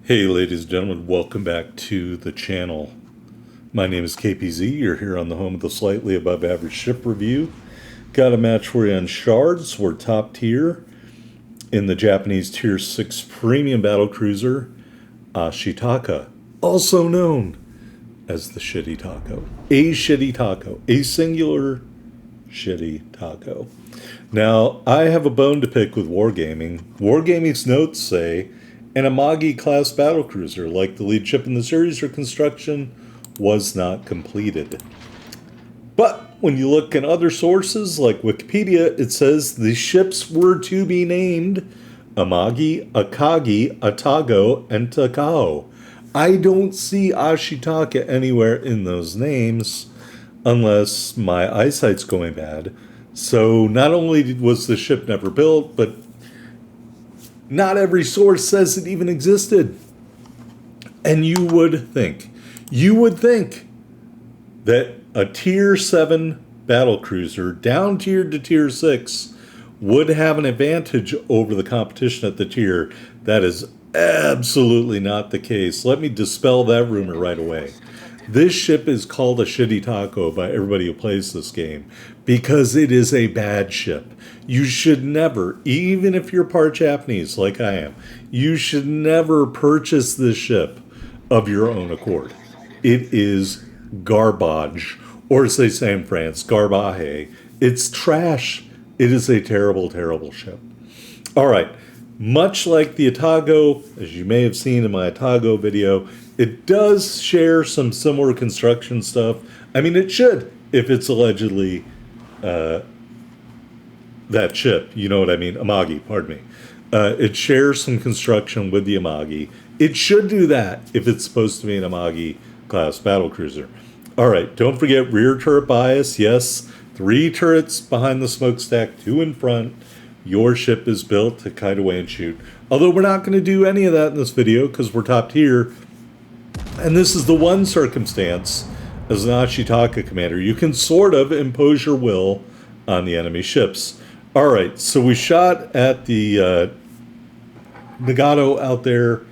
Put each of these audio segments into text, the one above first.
Hey ladies and gentlemen, welcome back to the channel. My name is KPZ, you're here on the home of the slightly above average ship review. Got a match for you on Shards, we're top tier in the Japanese Tier 6 Premium Battlecruiser, Ashitaka, also known as the Shitty Taco. A Shitty Taco, a singular Shitty Taco. Now, I have a bone to pick with Wargaming. Wargaming's notes say an Amagi class battlecruiser, like the lead ship in the series, or construction was not completed. But when you look in other sources like Wikipedia, it says the ships were to be named Amagi, Akagi, Atago, and Takao. I don't see Ashitaka anywhere in those names unless my eyesight's going bad. So not only was the ship never built, but not every source says it even existed. And you would think that a Tier 7 battlecruiser, down tiered to Tier 6, would have an advantage over the competition at the tier. That is absolutely not the case. Let me dispel that rumor right away. This ship is called a Shitty Taco by everybody who plays this game because it is a bad ship. You should never, even if you're part Japanese like I am, you should never purchase this ship of your own accord. It is garbage, or as they say in France, garbaje. It's trash. It is a terrible, terrible ship. All right, much like the Atago, as you may have seen in my Atago video, it does share some similar construction stuff. I mean, it should, if it's allegedly that ship. You know what I mean? Amagi, pardon me. It shares some construction with the Amagi. It should do that if it's supposed to be an Amagi class battlecruiser. All right, don't forget rear turret bias. Yes, 3 turrets behind the smokestack, 2 in front. Your ship is built to kite away and shoot. Although we're not going to do any of that in this video because we're top tier. And this is the one circumstance as an Ashitaka commander you can sort of impose your will on the enemy ships. All right, so we shot at the Nagato out there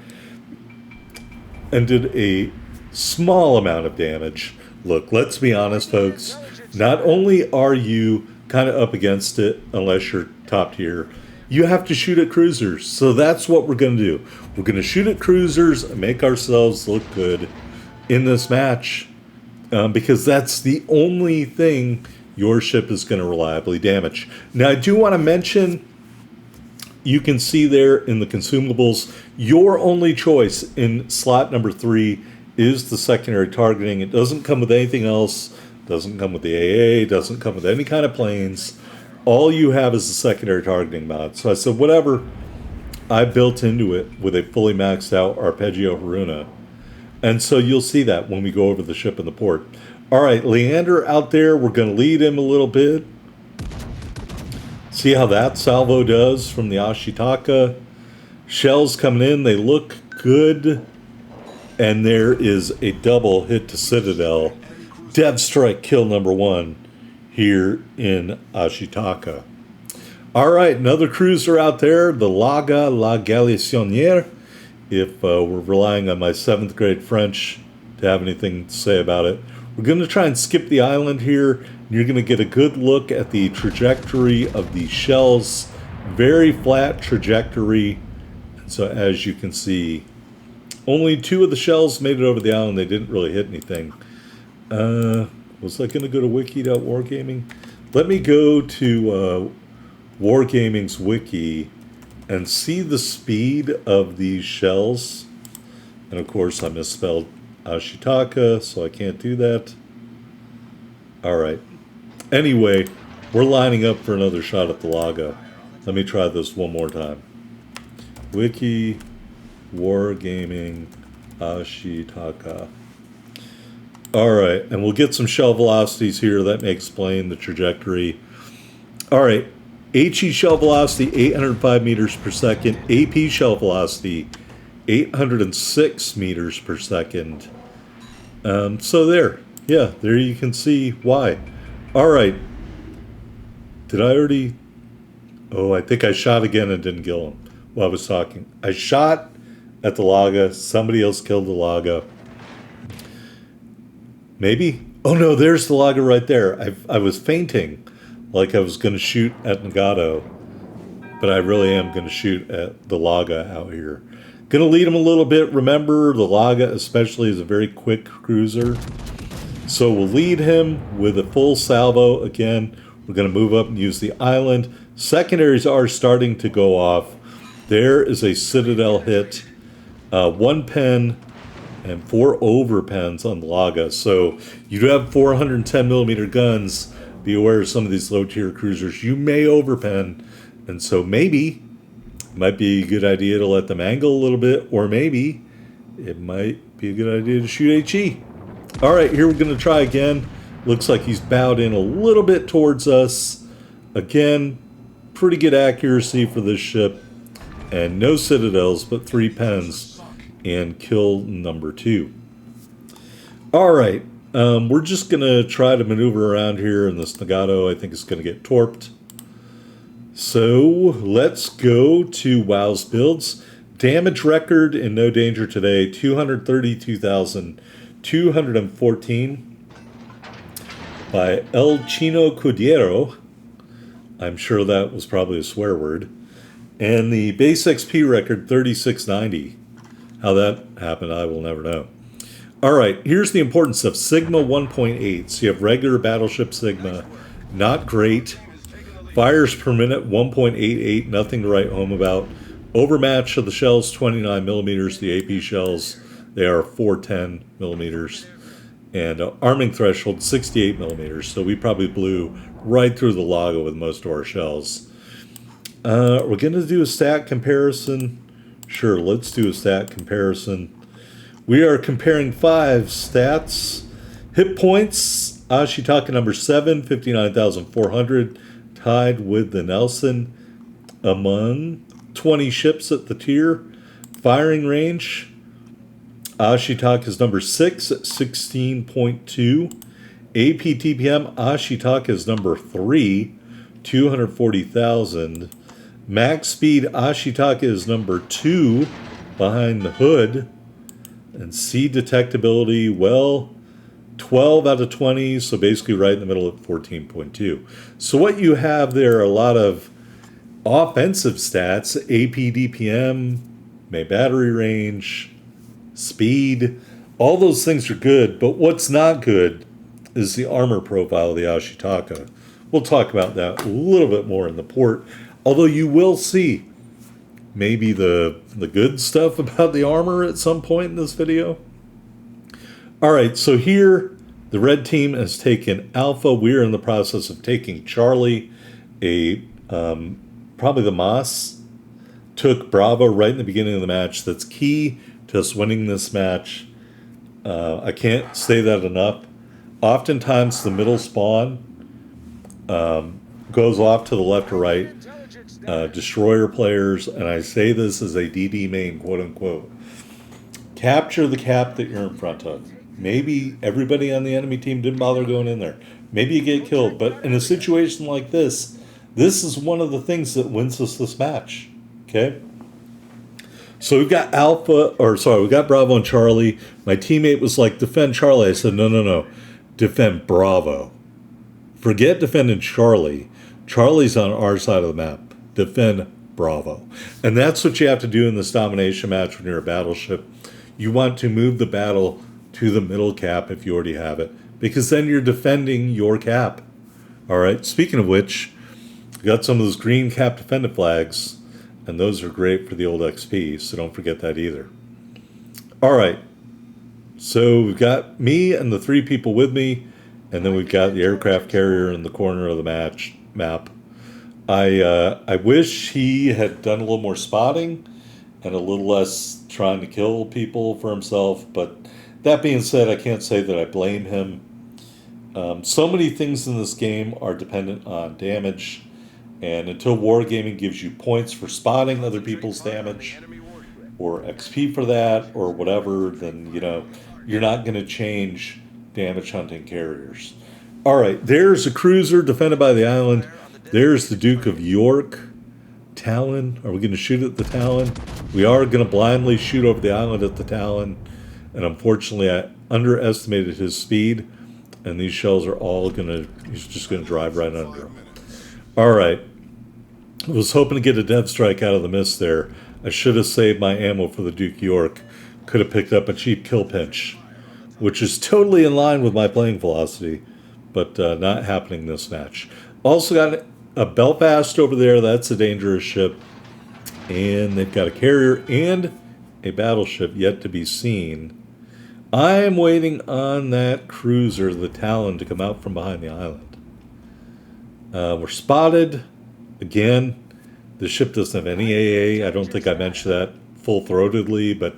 and did a small amount of damage. Look, let's be honest, folks. Not only are you kind of up against it, unless you're top tier, you have to shoot at cruisers. So that's what we're going to do. We're going to shoot at cruisers and make ourselves look good in this match because that's the only thing your ship is going to reliably damage. Now, I do want to mention, you can see there in the consumables, your only choice in slot number 3 is the secondary targeting. It doesn't come with anything else. Doesn't come with the AA. Doesn't come with any kind of planes. All you have is the secondary targeting mod. So I said, whatever. I built into it with a fully maxed out Arpeggio Haruna. And so you'll see that when we go over the ship in the port. All right, Leander out there, we're going to lead him a little bit. See how that salvo does from the Ashitaka. Shells coming in, they look good. And there is a double hit to Citadel. Dev strike kill number 1 here in Ashitaka. All right, another cruiser out there, the Laga La Galissonière. If we're relying on my 7th grade French to have anything to say about it. We're going to try and skip the island here. And you're going to get a good look at the trajectory of the shells. Very flat trajectory. And so as you can see, only 2 of the shells made it over the island. They didn't really hit anything. Was I going to go to wiki.wargaming? Let me go to Wargaming's wiki and see the speed of these shells. And of course I misspelled Ashitaka, so I can't do that. All right. Anyway, we're lining up for another shot at the Laga. Let me try this one more time. Wiki, Wargaming, Ashitaka. All right, and we'll get some shell velocities here. That may explain the trajectory. All right, HE shell velocity, 805 meters per second. AP shell velocity, 806 meters per second. So there you can see why. All right, did I already? Oh, I think I shot again and didn't kill him while I was talking. I shot at the Laga. Somebody else killed the Laga. Maybe? Oh no, there's the Laga right there. I was fainting like I was going to shoot at Nagato, but I really am going to shoot at the Laga out here. Going to lead him a little bit. Remember, the Laga especially is a very quick cruiser. So we'll lead him with a full salvo. Again, we're going to move up and use the island. Secondaries are starting to go off. There is a Citadel hit. 1 pen and 4 overpens on the Laga. So you do have 410 millimeter guns. Be aware of some of these low tier cruisers. You may overpen. And so maybe it might be a good idea to let them angle a little bit. Or maybe it might be a good idea to shoot HE. All right, here we're going to try again. Looks like he's bowed in a little bit towards us. Again, pretty good accuracy for this ship. And no citadels, but 3 pens. And kill number 2. All right, we're just going to try to maneuver around here. And this Nagato, I think, is going to get torped. So let's go to WoW's builds. Damage record in No Danger today, 232,214 by El Chino Cudiero. I'm sure that was probably a swear word. And the base XP record, 3690. How that happened, I will never know. All right, here's the importance of Sigma 1.8. So you have regular battleship Sigma, not great. Fires per minute, 1.88, nothing to write home about. Overmatch of the shells, 29 millimeters. The AP shells, they are 410 millimeters. And arming threshold, 68 millimeters. So we probably blew right through the Laga with most of our shells. We're going to do a stat comparison. Sure, let's do a stat comparison. We are comparing 5 stats. Hit points, Ashitaka number 7, 59,400. Tied with the Nelson among 20 ships at the tier. Firing range, Ashitaka is number 6 at 16.2. AP TPM, Ashitaka is number 3, 240,000. Max speed, Ashitaka is number 2 behind the hood. And sea detectability, well, 12 out of 20, so basically right in the middle at 14.2. So what you have there are a lot of offensive stats, AP DPM, May battery range, speed, all those things are good, but what's not good is the armor profile of the Ashitaka. We'll talk about that a little bit more in the port, although you will see maybe the good stuff about the armor at some point in this video. All right, so here the red team has taken Alpha. We're in the process of taking Charlie. Probably the Moss took Bravo right in the beginning of the match. That's key to us winning this match. I can't say that enough. Oftentimes the middle spawn goes off to the left or right. Destroyer players, and I say this as a DD main, quote unquote, capture the cap that you're in front of. Maybe everybody on the enemy team didn't bother going in there. Maybe you get killed, but in a situation like this is one of the things that wins us this match. Okay? So we've got we got Bravo and Charlie. My teammate was like, defend Charlie. I said, no. Defend Bravo. Forget defending Charlie. Charlie's on our side of the map. Defend Bravo. And that's what you have to do in this domination match when you're a battleship. You want to move the battle to the middle cap if you already have it, because then you're defending your cap. All right. Speaking of which, we got some of those green cap defended flags, and those are great for the old XP, so don't forget that either. All right. So we've got me and the 3 people with me, and then we've got the aircraft carrier in the corner of the map. I wish he had done a little more spotting and a little less trying to kill people for himself, but that being said, I can't say that I blame him. So many things in this game are dependent on damage, and until wargaming gives you points for spotting other people's damage or XP for that or whatever, then you're not going to change damage hunting carriers. All right, there's a cruiser defended by the island. There's the Duke of York Talon. Are we going to shoot at the Talon? We are going to blindly shoot over the island at the Talon. And unfortunately, I underestimated his speed. And these shells are all going to... He's just going to drive right under them. All right. I was hoping to get a dev strike out of the mist there. I should have saved my ammo for the Duke York. Could have picked up a cheap kill pinch, which is totally in line with my playing philosophy, but not happening this match. Also got a Belfast over there. That's a dangerous ship. And they've got a carrier and a battleship yet to be seen. I'm waiting on that cruiser, the Talon, to come out from behind the island. We're spotted. Again, the ship doesn't have any AA. I don't think I mentioned that full-throatedly, but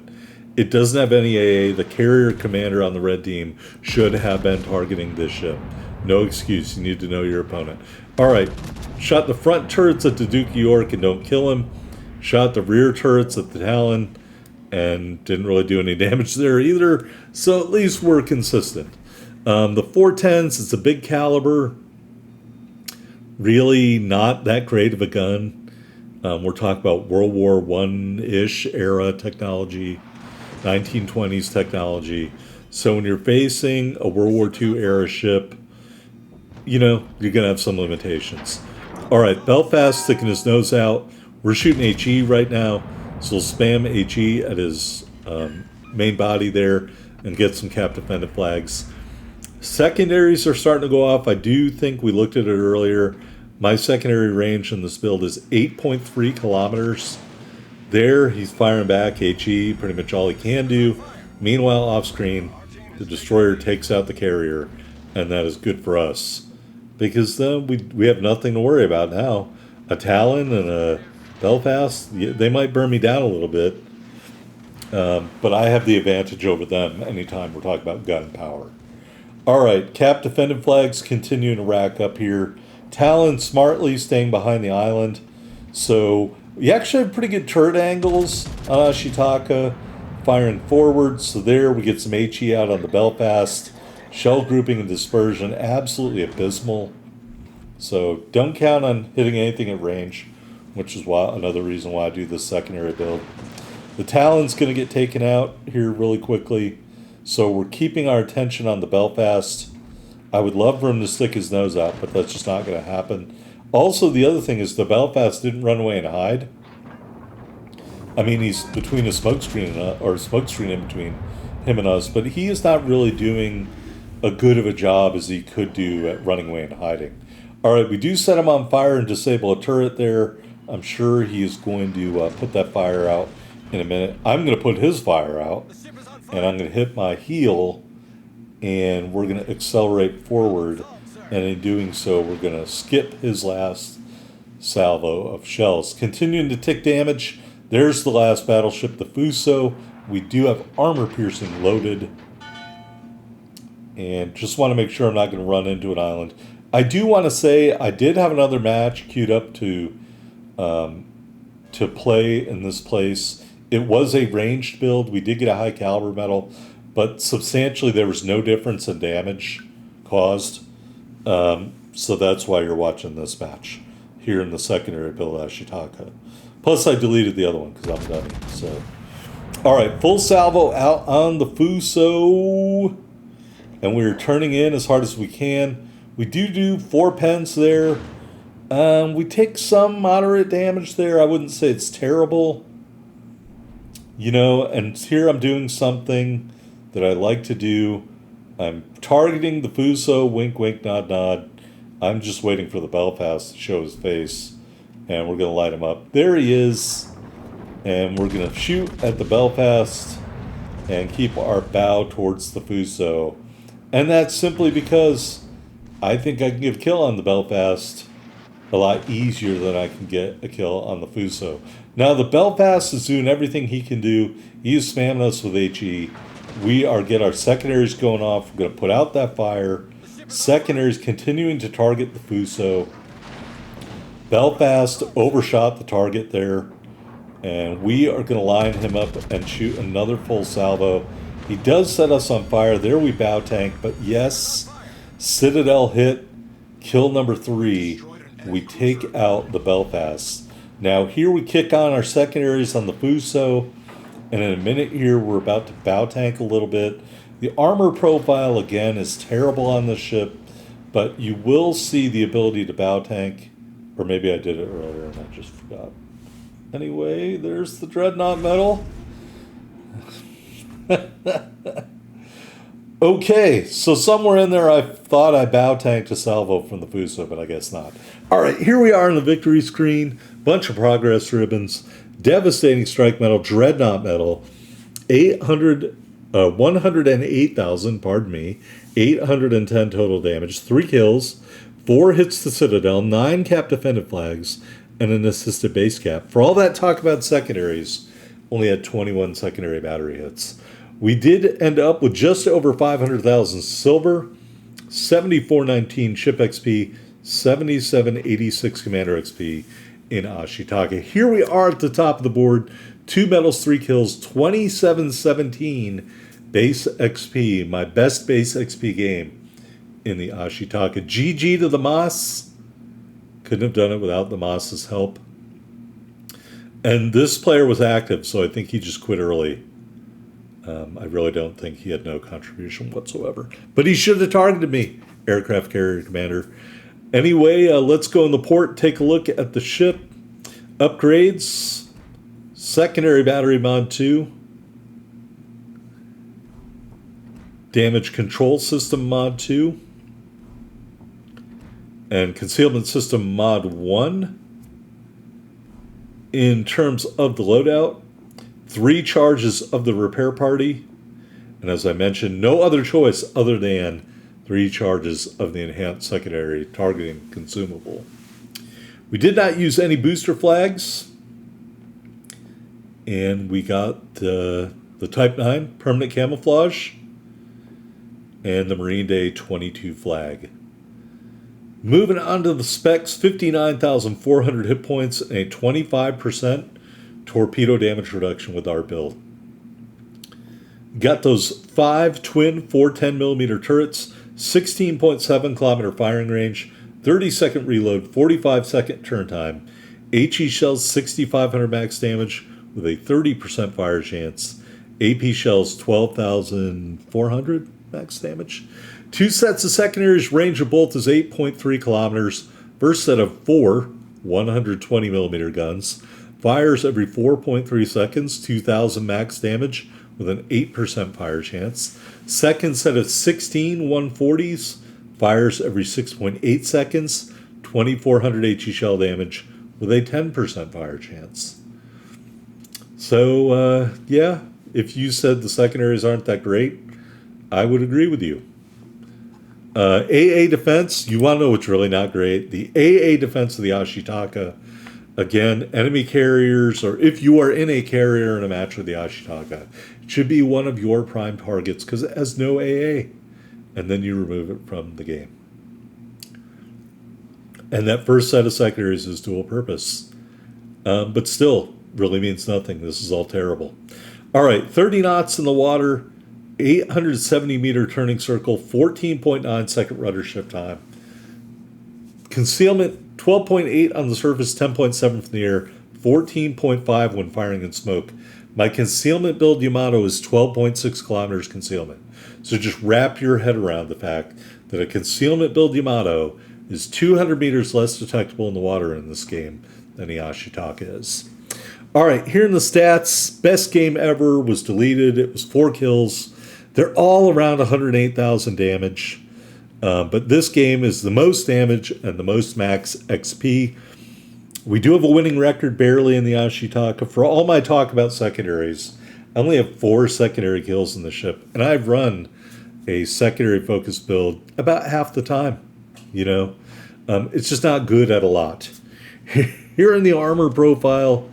it doesn't have any AA. The carrier commander on the red team should have been targeting this ship. No excuse. You need to know your opponent. All right. Shot the front turrets at the Duke of York and don't kill him. Shot the rear turrets at the Talon and didn't really do any damage there either. So at least we're consistent. The 410s, it's a big caliber. Really not that great of a gun. We're talking about World War I-ish era technology, 1920s technology. So when you're facing a World War II era ship, you know, you're going to have some limitations. All right, Belfast sticking his nose out. We're shooting HE right now, so we'll spam HE at his main body there and get some cap defended flags. Secondaries are starting to go off. I do think we looked at it earlier. My secondary range in this build is 8.3 kilometers. There, he's firing back HE, pretty much all he can do. Meanwhile, off screen, the destroyer takes out the carrier, and that is good for us. Because then we have nothing to worry about now. A Talon and a Belfast, they might burn me down a little bit. But I have the advantage over them anytime we're talking about gun power. All right, cap defended flags continuing to rack up here. Talon smartly staying behind the island. So we actually have pretty good turret angles on Ashitaka, firing forward. So there we get some HE out on the Belfast. Shell grouping and dispersion, absolutely abysmal. So don't count on hitting anything at range, which is another reason why I do this secondary build. The Talon's going to get taken out here really quickly. So we're keeping our attention on the Belfast. I would love for him to stick his nose out, but that's just not going to happen. Also, the other thing is the Belfast didn't run away and hide. I mean, he's between a smokescreen in between him and us, but he is not really doing a good of a job as he could do at running away and hiding. All right, we do set him on fire and disable a turret there. I'm sure he is going to put that fire out in a minute. I'm going to put his fire out, and I'm going to hit my heel, and we're going to accelerate forward, and in doing so, we're going to skip his last salvo of shells. Continuing to tick damage. There's the last battleship, the Fuso. We do have armor piercing loaded, and just want to make sure I'm not going to run into an island. I do want to say I did have another match queued up to play in this place. It was a ranged build. We did get a high caliber medal, but substantially there was no difference in damage caused. So that's why you're watching this match here in the secondary build Ashitaka. Plus I deleted the other one because I'm dummy. So, all right, full salvo out on the Fuso, and we're turning in as hard as we can. We do 4 pence there. We take some moderate damage there. I wouldn't say it's terrible. You know, and here I'm doing something that I like to do. I'm targeting the Fuso, wink, wink, nod, nod. I'm just waiting for the Belfast to show his face, and we're going to light him up. There he is, and we're going to shoot at the Belfast and keep our bow towards the Fuso. And that's simply because I think I can get a kill on the Belfast a lot easier than I can get a kill on the Fuso. Now the Belfast is doing everything he can do. He is spamming us with HE. We are getting our secondaries going off. We're going to put out that fire. Secondaries continuing to target the Fuso. Belfast overshot the target there. And we are going to line him up and shoot another full salvo. He does set us on fire. There we bow tank. But yes, Citadel hit. Kill number 3. We take out the Belfast. Now here we kick on our secondaries on the Fuso, and in a minute here we're about to bow tank a little bit. The armor profile again is terrible on this ship, but you will see the ability to bow tank, or maybe I did it earlier and I just forgot. Anyway, there's the Dreadnought medal. Okay, so somewhere in there I thought I bow tanked a salvo from the Fuso, but I guess not. All right, here we are on the victory screen. Bunch of progress ribbons, devastating strike medal, Dreadnought medal, 108,000, pardon me, 810 total damage, 3 kills, 4 hits to Citadel, 9 cap defended flags, and an assisted base cap. For all that talk about secondaries, only had 21 secondary battery hits. We did end up with just over 500,000 silver, 7419 ship XP, 7786 commander XP in Ashitaka. Here we are at the top of the board. 2 medals, 3 kills, 2717 base XP. My best base XP game in the Ashitaka. GG to the Moss. Couldn't have done it without the Moss's help. And this player was active, so I think he just quit early. I really don't think he had no contribution whatsoever. But he should have targeted me, aircraft carrier commander. Anyway, let's go in the port, take a look at the ship. Upgrades. Secondary battery mod 2. Damage control system mod 2. And concealment system mod 1. In terms of the loadout, 3 charges of the repair party, and as I mentioned, no other choice other than 3 charges of the enhanced secondary targeting consumable. We did not use any booster flags, and we got the Type 9 permanent camouflage and the Marine Day 22 flag. Moving on to the specs, 59,400 hit points and a 25% torpedo damage reduction with our build. Got those 5 twin 410mm turrets, 16.7 kilometer firing range, 30-second reload, 45-second turn time, HE shells 6,500 max damage with a 30% fire chance, AP shells 12,400 max damage. 2 sets of secondaries, range of both is 8.3 kilometers. First set of 4 120mm guns. Fires every 4.3 seconds, 2,000 max damage with an 8% fire chance. Second set of 16 140s. Fires every 6.8 seconds, 2,400 HE shell damage with a 10% fire chance. So, yeah, if you said the secondaries aren't that great, I would agree with you. AA defense, you want to know what's really not great? The AA defense of the Ashitaka. Again, enemy carriers, or if you are in a carrier in a match with the Ashitaka, it should be one of your prime targets because it has no AA. And then you remove it from the game. And that first set of secondaries is dual purpose. But still, really means nothing. This is all terrible. All right, 30 knots in the water, 870 meter turning circle, 14.9 second rudder shift time. Concealment, 12.8 on the surface, 10.7 from the air, 14.5 when firing in smoke. My concealment build Yamato is 12.6 kilometers concealment. So just wrap your head around the fact that a concealment build Yamato is 200 meters less detectable in the water in this game than the Ashitaka is. All right, here in the stats, best game ever was deleted. It was 4 kills. They're all around 108,000 damage. But this game is the most damage and the most max XP. We do have a winning record barely in the Ashitaka. For all my talk about secondaries, I only have 4 secondary kills in the ship. And I've run a secondary focus build about half the time. You know, it's just not good at a lot. Here in the armor profile,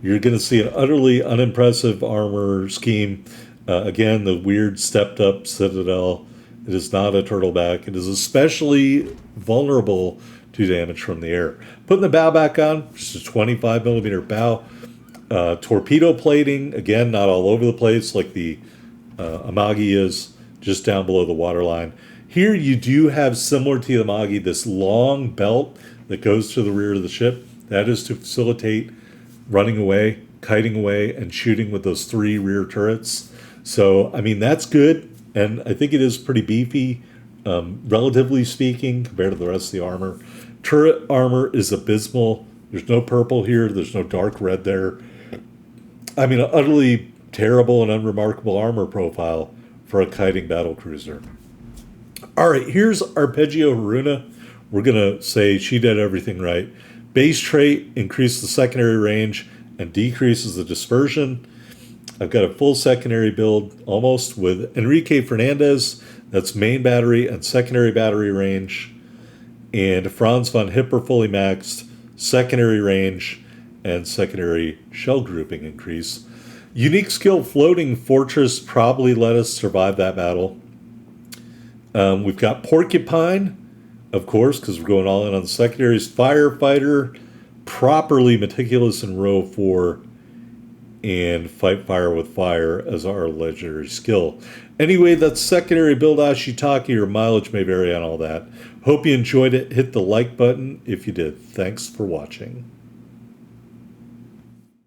you're going to see an utterly unimpressive armor scheme. Again, the weird stepped up citadel. It is not a turtleback. It is especially vulnerable to damage from the air. Putting the bow back on, just a 25 millimeter bow. Torpedo plating, again, not all over the place like the Amagi is, just down below the waterline. Here you do have, similar to the Amagi, this long belt that goes to the rear of the ship That is to facilitate running away, kiting away, and shooting with those 3 rear turrets. So, I mean, that's good. And I think it is pretty beefy, relatively speaking, compared to the rest of the armor. Turret armor is abysmal. There's no purple here. There's no dark red there. I mean, an utterly terrible and unremarkable armor profile for a kiting battlecruiser. All right, here's Arpeggio Haruna. We're going to say she did everything right. Base trait, increase the secondary range and decreases the dispersion. I've got a full secondary build almost with Enrique Fernandez. That's main battery and secondary battery range. And Franz von Hipper fully maxed, secondary range and secondary shell grouping increase. Unique skill floating fortress probably let us survive that battle. We've got Porcupine, of course, because we're going all in on the secondaries. Firefighter, properly meticulous in row 4, and fight fire with fire as our legendary skill. Anyway, that's secondary build Ashitaka. Your mileage may vary on all that. Hope you enjoyed it. Hit the like button if you did. Thanks for watching.